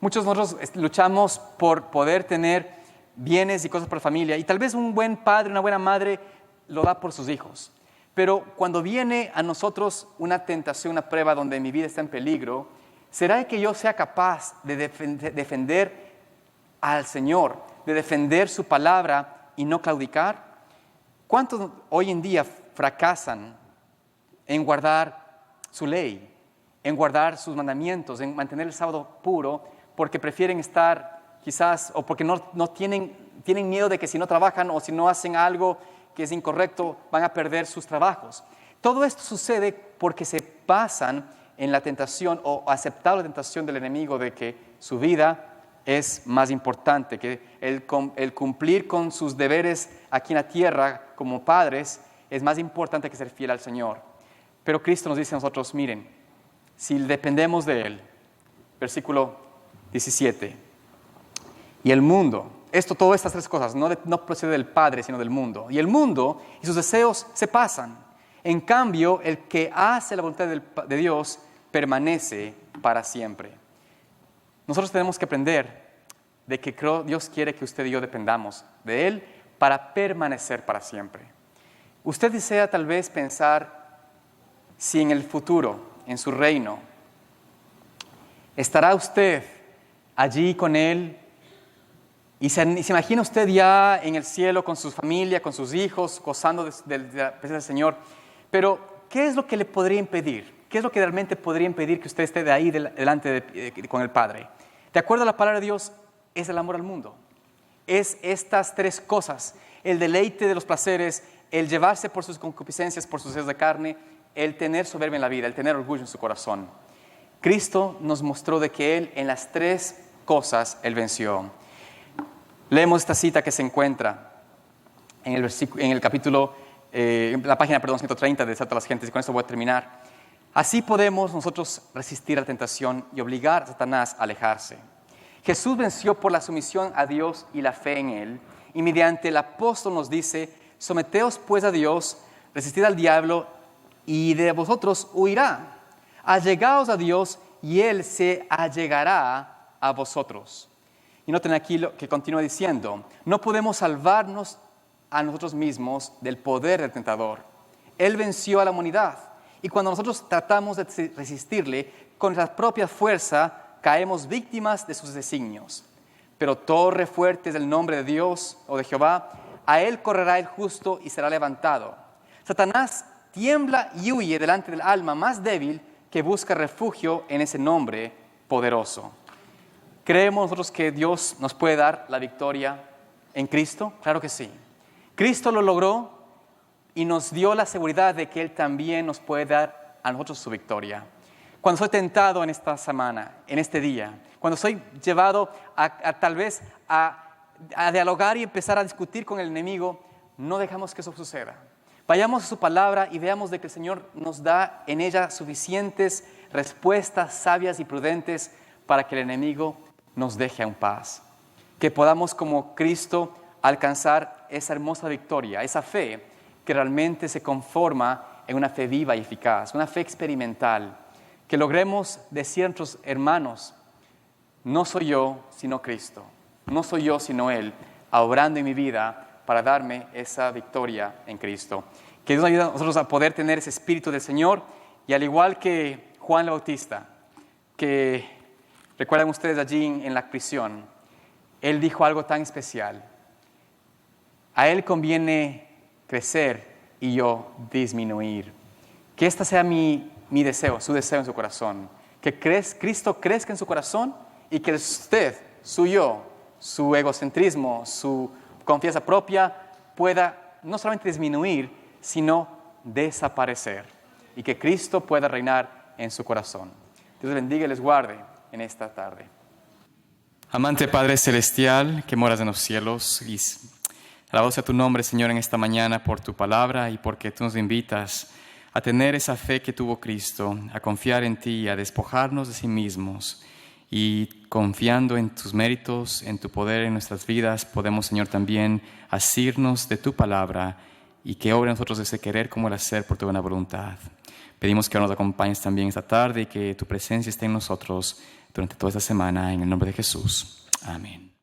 B: Muchos de nosotros luchamos por poder tener bienes y cosas para la familia. Y tal vez un buen padre, una buena madre lo da por sus hijos. Pero cuando viene a nosotros una tentación, una prueba donde mi vida está en peligro, ¿será que yo sea capaz de defender al Señor, de defender su palabra y no claudicar? ¿Cuántos hoy en día fracasan en guardar su ley, en guardar sus mandamientos, en mantener el sábado puro, porque prefieren estar quizás, o porque no tienen miedo de que si no trabajan o si no hacen algo que es incorrecto, van a perder sus trabajos? Todo esto sucede porque se basan en la tentación o aceptar la tentación del enemigo de que su vida es más importante, que el cumplir con sus deberes aquí en la tierra como padres es más importante que ser fiel al Señor. Pero Cristo nos dice a nosotros, miren, si dependemos de Él, versículo 17, y el mundo, todas estas tres cosas, no procede del Padre, sino del mundo. Y el mundo y sus deseos se pasan. En cambio, el que hace la voluntad de Dios permanece para siempre. Nosotros tenemos que aprender de que Dios quiere que usted y yo dependamos de Él para permanecer para siempre. Usted desea tal vez pensar si en el futuro, en su reino, estará usted allí con Él y se imagina usted ya en el cielo con su familia, con sus hijos, gozando de la presencia del Señor. Pero, ¿qué es lo que le podría impedir? ¿Qué es lo que realmente podría impedir que usted esté de ahí delante con el Padre? De acuerdo a la palabra de Dios, es el amor al mundo. Es estas tres cosas: el deleite de los placeres, el llevarse por sus concupiscencias, por sus deseos de carne, el tener soberbia en la vida, el tener orgullo en su corazón. Cristo nos mostró de que Él, en las tres cosas, Él venció. Leemos esta cita que se encuentra en el capítulo, la página 130 de Desato a las Gentes, y con esto voy a terminar. Así podemos nosotros resistir a la tentación y obligar a Satanás a alejarse. Jesús venció por la sumisión a Dios y la fe en Él, y mediante el apóstol nos dice: someteos pues a Dios, resistid al diablo, y de vosotros huirá. Allegaos a Dios, y Él se allegará a vosotros. Y noten aquí lo que continúa diciendo: no podemos salvarnos a nosotros mismos del poder del tentador. Él venció a la humanidad, y cuando nosotros tratamos de resistirle con nuestra propia fuerza, caemos víctimas de sus designios. Pero torre fuerte es el nombre de Dios o de Jehová, a Él correrá el justo y será levantado. Satanás tiembla y huye delante del alma más débil que busca refugio en ese nombre poderoso. ¿Creemos nosotros que Dios nos puede dar la victoria en Cristo? Claro que sí. Cristo lo logró y nos dio la seguridad de que Él también nos puede dar a nosotros su victoria. Cuando soy tentado en esta semana, en este día, cuando soy llevado tal vez a dialogar y empezar a discutir con el enemigo, no dejamos que eso suceda. Vayamos a su palabra y veamos de que el Señor nos da en ella suficientes respuestas sabias y prudentes para que el enemigo nos deje en paz. Que podamos, como Cristo, alcanzar esa hermosa victoria, esa fe que realmente se conforma en una fe viva y eficaz, una fe experimental. Que logremos decir a nuestros hermanos: no soy yo, sino Cristo. No soy yo, sino Él, obrando en mi vida para darme esa victoria en Cristo. Que Dios nos ayude a nosotros a poder tener ese espíritu del Señor, y al igual que Juan el Bautista, que recuerdan ustedes allí en la prisión, él dijo algo tan especial: a Él conviene crecer y yo disminuir. Que este sea mi deseo, su deseo en su corazón. Que Cristo crezca en su corazón y que usted, su yo, su egocentrismo, su confianza propia pueda no solamente disminuir, sino desaparecer. Y que Cristo pueda reinar en su corazón. Dios les bendiga y les guarde en esta tarde. Amante Padre Celestial, que moras en los cielos, y alabado sea tu nombre, Señor, en esta mañana por tu palabra y porque tú nos invitas a tener esa fe que tuvo Cristo, a confiar en ti, a despojarnos de sí mismos, y confiando en tus méritos, en tu poder en nuestras vidas, podemos, Señor, también asirnos de tu palabra y que obre en nosotros ese querer como el hacer por tu buena voluntad. Pedimos que ahora nos acompañes también esta tarde y que tu presencia esté en nosotros durante toda esta semana, en el nombre de Jesús. Amén.